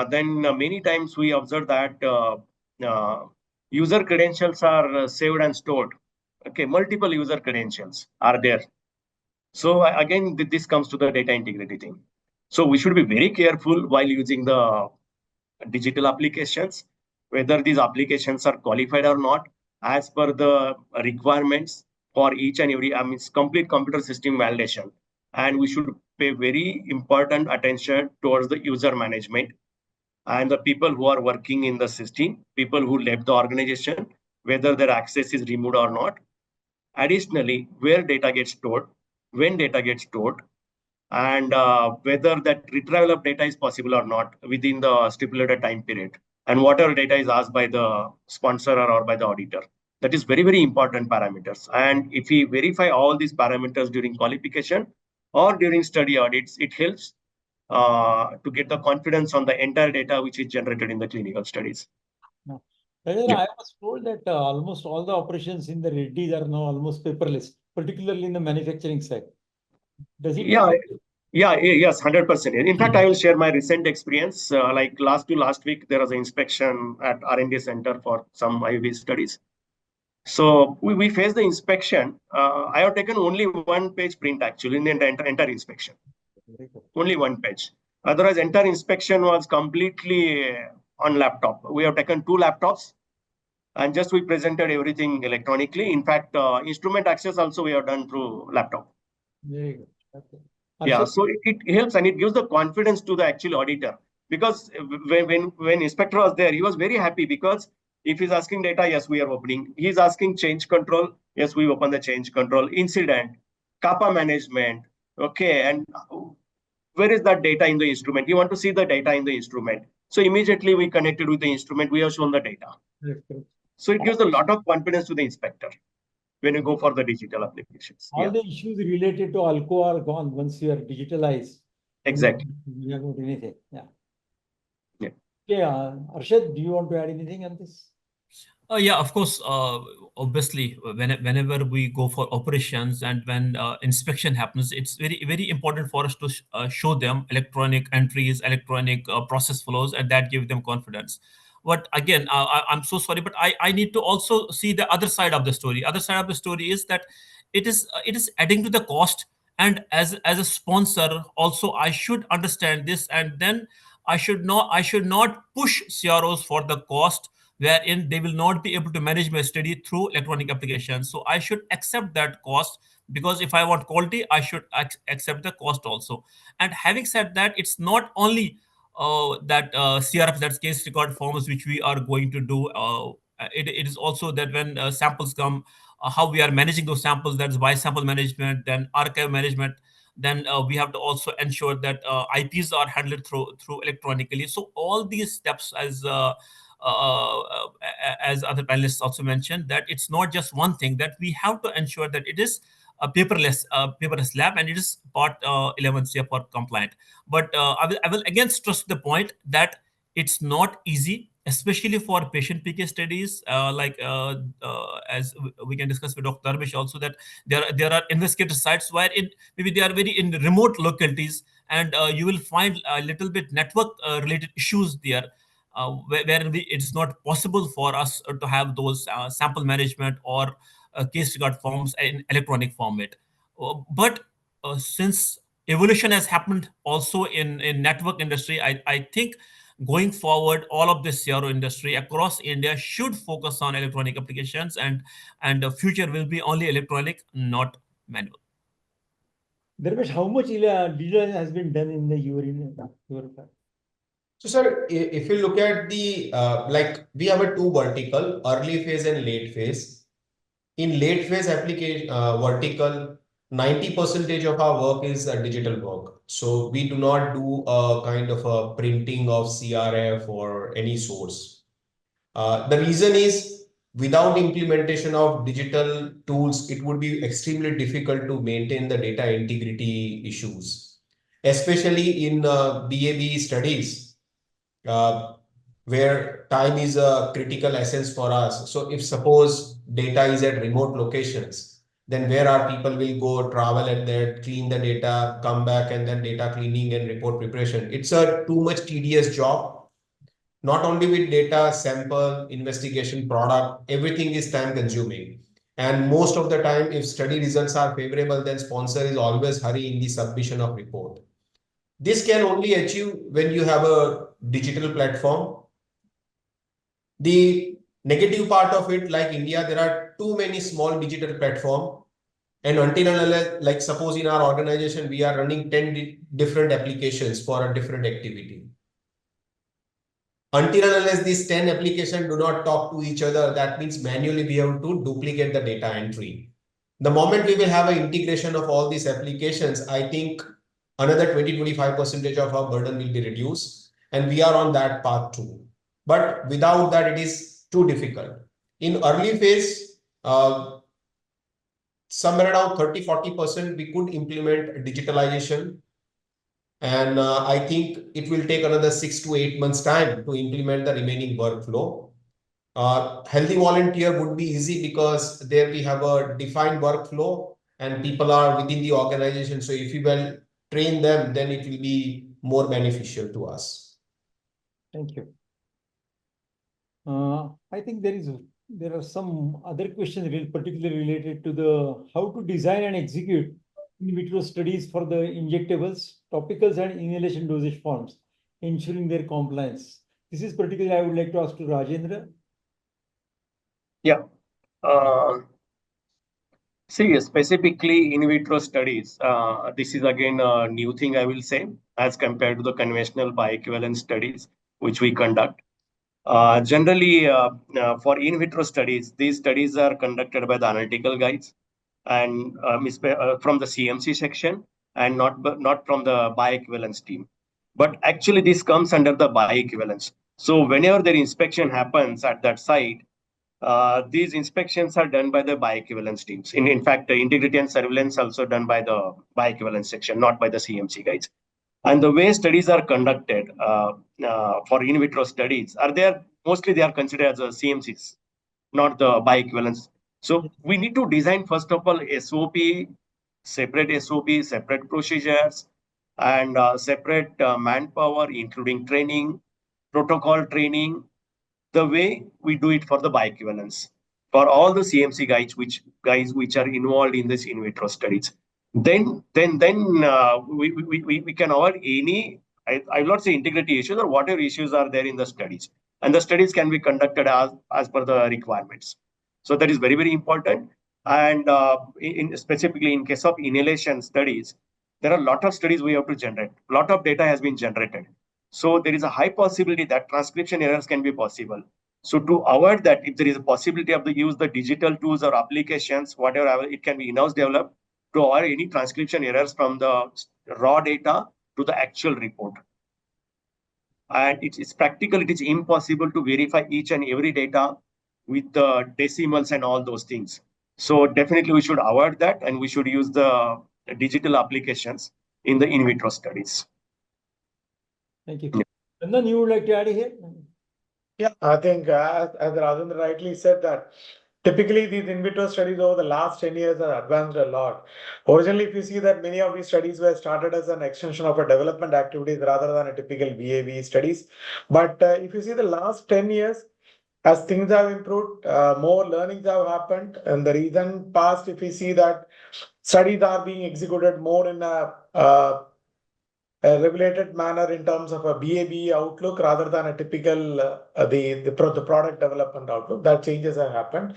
then many times we observe that user credentials are saved and stored. Okay, multiple user credentials are there. So again, this comes to the data integrity thing. So we should be very careful while using the digital applications, whether these applications are qualified or not, as per the requirements for each and every, I mean, complete computer system validation. And we should pay very important attention towards the user management and the people who are working in the system, people who left the organization, whether their access is removed or not. Additionally, where data gets stored, when data gets stored, and whether that retrieval of data is possible or not within the stipulated time period. and whatever data is asked by the sponsor or by the auditor. That is very, very important parameters. And if we verify all these parameters during qualification or during study audits, it helps to get the confidence on the entire data which is generated in the clinical studies. Rajendra, Yeah. I was told that almost all the operations in the Reddy's are now almost paperless, particularly in the manufacturing side. Does it? Yes, 100%. In fact, I will share my recent experience. Like last week, there was an inspection at R&D center for some IUV studies. So we faced the inspection. I have taken only one page print actually in the entire inspection. Only one page. Otherwise, entire inspection was completely on laptop. We have taken 2 laptops and just we presented everything electronically. In fact, instrument access also we have done through laptop. Very good. Okay. Yeah, Arshad? so it helps and it gives the confidence to the actual auditor, because when inspector was there, he was very happy, because if he's asking data, yes, we are opening. He's asking change control, yes, we open the change control, incident, kappa management, okay, and where is that data in the instrument? You want to see the data in the instrument. So immediately we connected with the instrument, we have shown the data. Correct. So it gives a lot of confidence to the inspector when you go for the digital applications. All Yeah, the issues related to alcohol are gone once you are digitalized. exactly. You have not anything. Yeah. Yeah. Okay, Arshad, do you want to add anything on this? Yeah, of course. Obviously, whenever we go for operations and when inspection happens, it's very, very important for us to show them electronic entries, electronic process flows, and that give them confidence. But again, I'm so sorry, but I need to also see the other side of the story. Other side of the story is that it is adding to the cost, and as a sponsor, also I should understand this, and then I should not push CROs for the cost wherein they will not be able to manage my study through electronic applications. So I should accept that cost, because if I want quality, I should accept the cost also. And having said that, it's not only that CRFs, that's case record forms, which we are going to do. It is also that when samples come, how we are managing those samples, that's by sample management, then archive management. Then we have to also ensure that IPs are handled through electronically. So all these steps, as other panelists also mentioned, that it's not just one thing, that we have to ensure that it is a paperless lab, and it is part 11 CFR compliant. But I will again stress the point that it's not easy, especially for patient PK studies, as we can discuss with Dr. Dharmesh also, that there are investigator sites where maybe they are very in remote localities, and you will find a little bit network related issues there, where it's not possible for us to have those sample management or case record forms in electronic format. But since evolution has happened also in network industry, I think going forward, all of this CRO industry across India should focus on electronic applications, and the future will be only electronic, not manual. Dharmesh, how much digital has been done in the your So, sir, if you look at the like we have a 2 vertical, early phase and late phase. In late phase application vertical, 90% of our work is digital work. So we do not do a kind of a printing of CRF or any source. The reason is, without implementation of digital tools, it would be extremely difficult to maintain the data integrity issues, especially in BAB studies, where time is a critical essence for us. So if suppose data is at remote locations, then where our people will go, travel and then clean the data, come back, and then data cleaning and report preparation. It's a too much tedious job. Not only with data, sample, investigation, product, everything is time consuming. And most of the time, if study results are favorable, then sponsor is always hurry in the submission of report. This can only achieve when you have a digital platform. The negative part of it, like India, there are too many small digital platforms. And until unless, like suppose in our organization, we are running 10 different applications for a different activity. Until and unless these 10 applications do not talk to each other, that means manually we have to duplicate the data entry. The moment we will have an integration of all these applications, I think another 20-25% of our burden will be reduced, and we are on that path too. but without that, it is too difficult. In early phase, somewhere around 30-40%, we could implement digitalization. And I think it will take another 6 to 8 months time to implement the remaining workflow. Healthy volunteer would be easy because there we have a defined workflow and people are within the organization. So if you will train them, then it will be more beneficial to us. Thank you. I think there are some other questions particularly related to the how to design and execute in vitro studies for the injectables, topicals, and inhalation dosage forms, ensuring their compliance. This is particularly I would like to ask to Rajendra. Yeah. See, specifically in vitro studies, this is again a new thing I will say as compared to the conventional bioequivalence studies which we conduct. Generally, for in vitro studies, these studies are conducted by the analytical guides and from the CMC section and not from the bioequivalence team. But actually, this comes under the bioequivalence. So whenever their inspection happens at that site, these inspections are done by the bioequivalence teams. In fact, the integrity and surveillance also done by the bioequivalence section, not by the CMC guides. And the way studies are conducted for in vitro studies are there mostly they are considered as a CMCs, not the bioequivalence. So we need to design first of all SOP, separate procedures, and separate manpower, including training, protocol training, the way we do it for the bioequivalence for all the CMC guys which are involved in this in vitro studies. Then we can avoid any I will not say integrity issues or whatever issues are there in the studies, and the studies can be conducted as per the requirements. So that is very very important. And specifically in case of inhalation studies, there are a lot of studies we have to generate. A lot of data has been generated. So there is a high possibility that transcription errors can be possible. So to avoid that, if there is a possibility of the use the digital tools or applications, whatever it can be in-house developed to avoid any transcription errors from the raw data to the actual report. And it is practical, it is impossible to verify each and every data with the decimals and all those things. So definitely we should avoid that and we should use the digital applications in the in vitro studies. Thank you. Kannan, you would like to add here? Yeah, I think as Rajendra rightly said that typically these in vitro studies over the last 10 years have advanced a lot. Originally, if you see that many of these studies were started as an extension of a development activities rather than a typical BAV studies. But if you see the last 10 years, as things have improved, more learnings have happened. And the recent past, if you see that studies are being executed more in a regulated manner in terms of a BAB outlook rather than a typical the product development outlook. That changes have happened.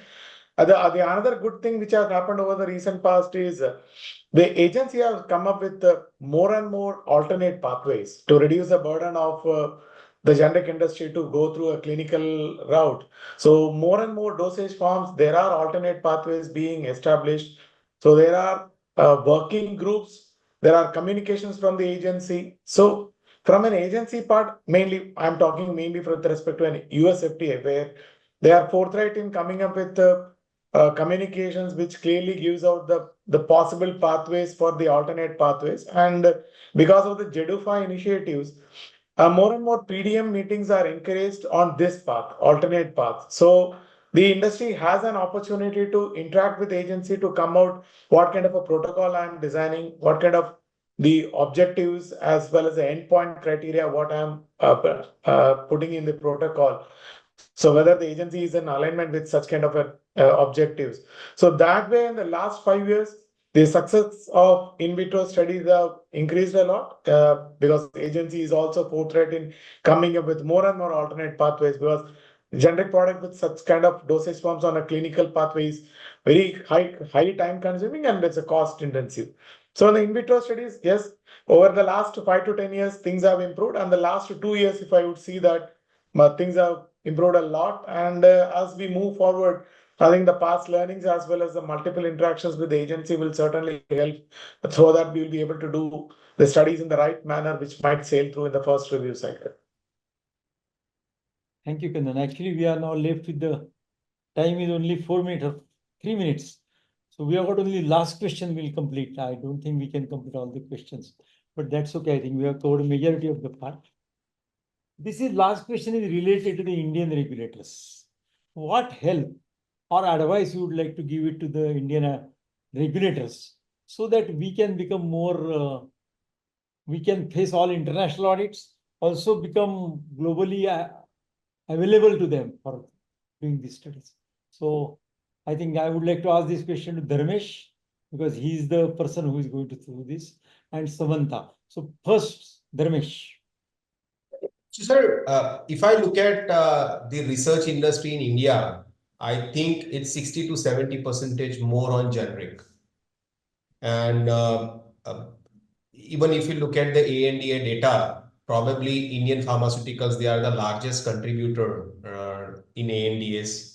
The another good thing which has happened over the recent past is the agency has come up with more and more alternate pathways to reduce the burden of the generic industry to go through a clinical route. So more and more dosage forms, there are alternate pathways being established. So there are working groups, there are communications from the agency. So from an agency part, mainly, I'm talking mainly with respect to an US FDA, where they are forthright in coming up with communications which clearly gives out the possible pathways for the alternate pathways. And because of the JEDUFA initiatives, more and more PDM meetings are encouraged on this path, alternate path. So the industry has an opportunity to interact with agency to come out what kind of a protocol I'm designing, what kind of the objectives as well as the endpoint criteria, what I'm putting in the protocol. So whether the agency is in alignment with such kind of objectives. So that way, in the last 5 years, the success of in vitro studies have increased a lot because the agency is also forthright in coming up with more and more alternate pathways, because generic product with such kind of dosage forms on a clinical pathway is very highly time consuming and it's a cost intensive. So in the in vitro studies, yes, over the last 5 to 10 years, things have improved. And the last 2 years, if I would see that things have improved a lot. And as we move forward, I think the past learnings as well as the multiple interactions with the agency will certainly help so that we will be able to do the studies in the right manner, which might sail through in the first review cycle. Thank you, Kannan. Actually, we are now left with the time is only 4 minutes or 3 minutes. So we have got only last question we'll complete. I don't think we can complete all the questions, but that's okay. I think we have covered a majority of the part. This is last question is related to the Indian regulators. What help or advice you would like to give it to the Indian regulators so that we can become more, we can face all international audits, also become globally available to them for doing these studies. So I think I would like to ask this question to Dharmesh because he is the person who is going to do this, and Samantha. So first, Dharmesh. So, sir, if I look at the research industry in India, I think it's 60 to 70% more on generic. And even if you look at the ANDA data, probably Indian pharmaceuticals, they are the largest contributor in ANDAs.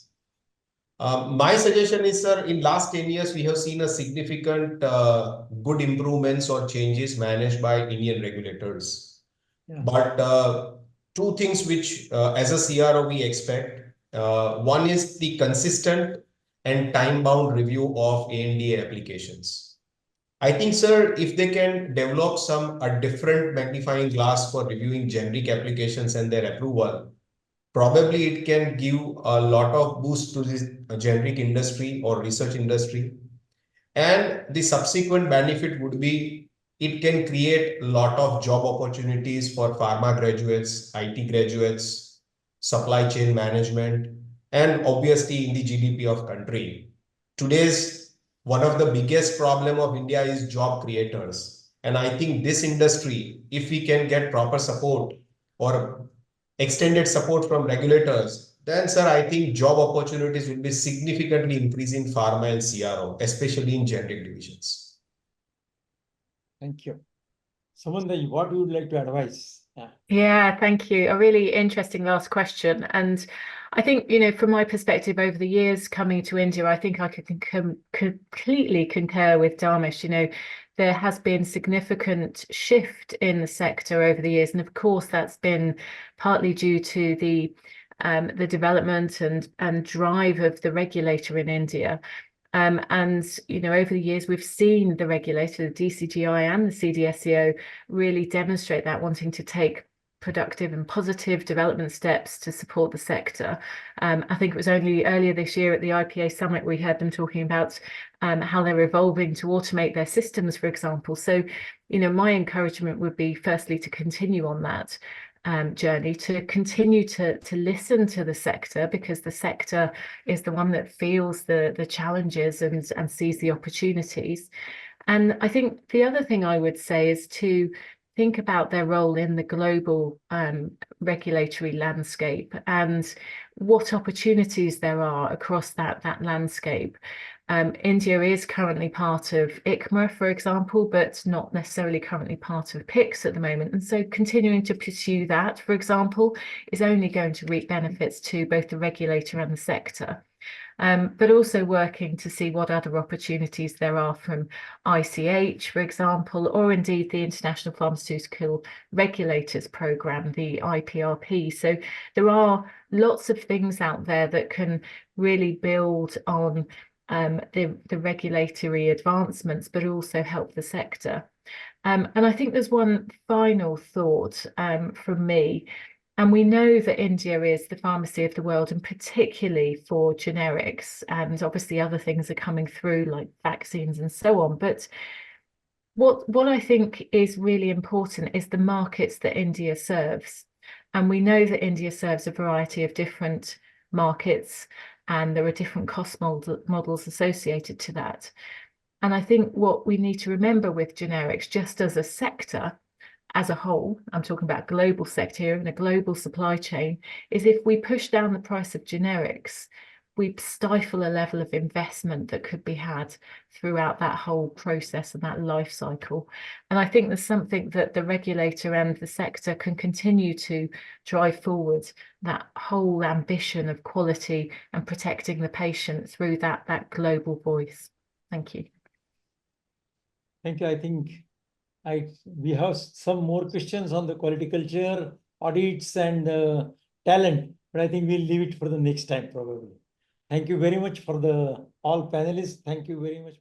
My suggestion is, sir, in last 10 years, we have seen a significant good improvements or changes managed by Indian regulators. Yeah. But two things which, as a CRO, we expect. One is the consistent and time-bound review of ANDA applications. I think, sir, if they can develop a different magnifying glass for reviewing generic applications and their approval, probably it can give a lot of boost to this generic industry or research industry. And the subsequent benefit would be it can create a lot of job opportunities for pharma graduates, IT graduates, supply chain management, and obviously in the GDP of country. Today's one of the biggest problem of India is job creators. And I think this industry, if we can get proper support or extended support from regulators, then, sir, I think job opportunities will be significantly increasing pharma and CRO, especially in generic divisions. Thank you. Samantha, what you would like to advise? Yeah, thank you. A really interesting last question. And I think, from my perspective over the years coming to India, I think I could completely concur with Dharmesh. There has been significant shift in the sector over the years. And of course, that's been partly due to the development and drive of the regulator in India. And over the years, we've seen the regulator, the DCGI and the CDSCO, really demonstrate that, wanting to take productive and positive development steps to support the sector. I think it was only earlier this year at the IPA summit we heard them talking about how they're evolving to automate their systems, for example. So, my encouragement would be firstly to continue on that journey, to continue to listen to the sector, because the sector is the one that feels the challenges and sees the opportunities. And I think the other thing I would say is to think about their role in the global regulatory landscape and what opportunities there are across that landscape. India is currently part of ICMA, for example, but not necessarily currently part of PICS at the moment. And so continuing to pursue that, for example, is only going to reap benefits to both the regulator and the sector. But also working to see what other opportunities there are from ICH, for example, or indeed the International Pharmaceutical Regulators Programme, the IPRP. So there are lots of things out there that can really build on the regulatory advancements, but also help the sector. And I think there's one final thought from me. And we know that India is the pharmacy of the world, and particularly for generics, and obviously other things are coming through like vaccines and so on. But what I think is really important is the markets that India serves. And we know that India serves a variety of different markets, and there are different cost models associated to that. And I think what we need to remember with generics, just as a sector, as a whole, I'm talking about global sector here and a global supply chain, is if we push down the price of generics, we stifle a level of investment that could be had throughout that whole process and that life cycle. And I think there's something that the regulator and the sector can continue to drive forward, that whole ambition of quality and protecting the patient through that global voice. Thank you. Thank you. I think we have some more questions on the quality culture, audits, and talent. but I think we'll leave it for the next time probably. Thank you very much for all panelists. Thank you very much.